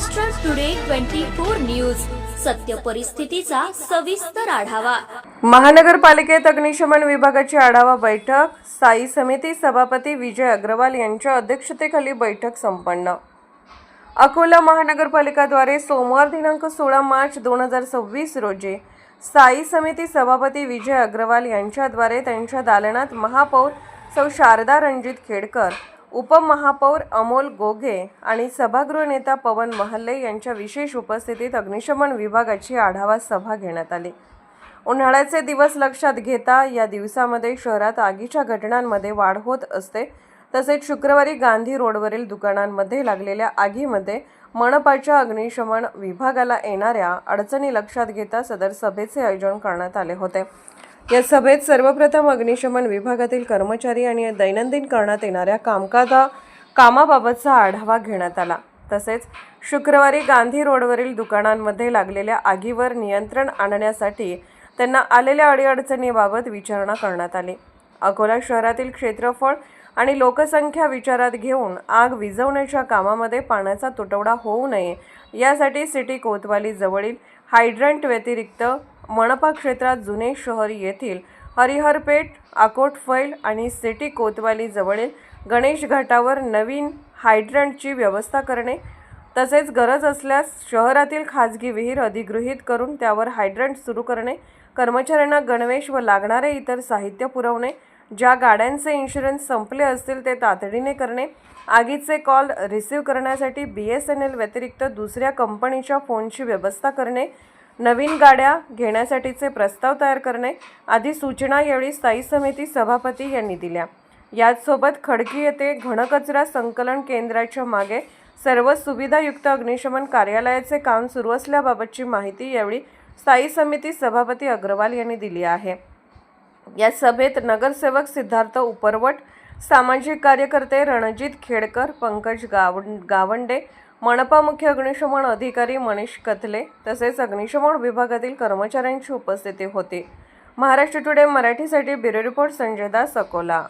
Maharashtra today 24 news सत्य परिस्थितीचा सविस्तर आढावा। महानगरपालिकेत अग्निशमन विभागाची आढावा बैठक। स्थायी समिती सभापती विजय अग्रवाल यांच्या अध्यक्षतेखाली बैठक संपन्न। अकोला महानगरपालिकाद्वारे सोमवार दिनांक 16 मार्च 2026 रोजी स्थायी समिती सभापती विजय अग्रवाल यांच्याद्वारे त्यांच्या दालनात महापौर सौ शारदा रणजित खेडकर, उपमहापौर अमोल गोगे आणि सभागृह नेता पवन महल्ले यांच्या विशेष उपस्थितीत अग्निशमन विभागाची आढावा सभा घेण्यात आली। उन्हाळ्याचे दिवस लक्षात घेता या दिवसामध्ये शहरात आगीच्या घटनांमध्ये वाढ होत असते। तसेच शुक्रवारी गांधी रोडवरील दुकानांमध्ये लागलेल्या आगीमध्ये मनपाच्या अग्निशमन विभागाला येणाऱ्या अडचणी लक्षात घेता सदर सभेचे आयोजन करण्यात आले होते। या सभेत सर्वप्रथम अग्निशमन विभागातील कर्मचारी आणि दैनंदिन करण्यात येणाऱ्या कामाबाबतचा आढावा घेण्यात आला। तसेच शुक्रवारी गांधी रोडवरील दुकानांमध्ये लागलेल्या आगीवर नियंत्रण आणण्यासाठी त्यांना आलेल्या अडीअडचणीबाबत विचारणा करण्यात आली। अकोला शहरातील क्षेत्रफळ आणि लोकसंख्या विचारात घेऊन आग विझवण्याच्या कामामध्ये पाण्याचा तुटवडा होऊ नये यासाठी सिटी कोतवाली जवळील हायड्रंट व्यतिरिक्त मनपा क्षेत्रात जुने शहर येथील हरिहरपेठ, अकोटफैल आणि सिटी कोतवाली जवळील गणेश घाटावर नवीन हायड्रंटची व्यवस्था करणे, तसेच गरज असल्यास शहरातील खाजगी विहीर अधिगृहीत करून त्यावर हायड्रंट सुरू करणे, कर्मचाऱ्यांना गणवेश व लागणारे इतर साहित्य पुरवणे, ज्या गाड्यांचे इन्शुरन्स संपले असतील ते तातडीने करणे, आगीचे कॉल रिसीव्ह करण्यासाठी BSNL व्यतिरिक्त दुसऱ्या कंपनीच्या फोनची व्यवस्था करणे, नवीन गाड्या घेण्यासाठीचे प्रस्ताव तयार करणे आदी सूचना यावेळी स्थायी समिती सभापती यांनी दिल्या। याचसोबत खडकी येथे घनकचरा संकलन केंद्राच्या मागे सर्व सुविधायुक्त अग्निशमन कार्यालयाचे काम सुरू असल्याबाबतची माहिती यावेळी स्थायी समिती सभापती अग्रवाल यांनी दिली आहे। या सभेत नगरसेवक सिद्धार्थ उपरवट, सामाजिक कार्यकर्ते रणजित खेडकर, पंकज गावंडे, मनपा मुख्य अग्निशमन अधिकारी मनीष कथले तसेच अग्निशमन विभागातील कर्मचाऱ्यांची उपस्थिती होती। महाराष्ट्र टुडे मराठीसाठी ब्युरो रिपोर्ट संजय दास, अकोला।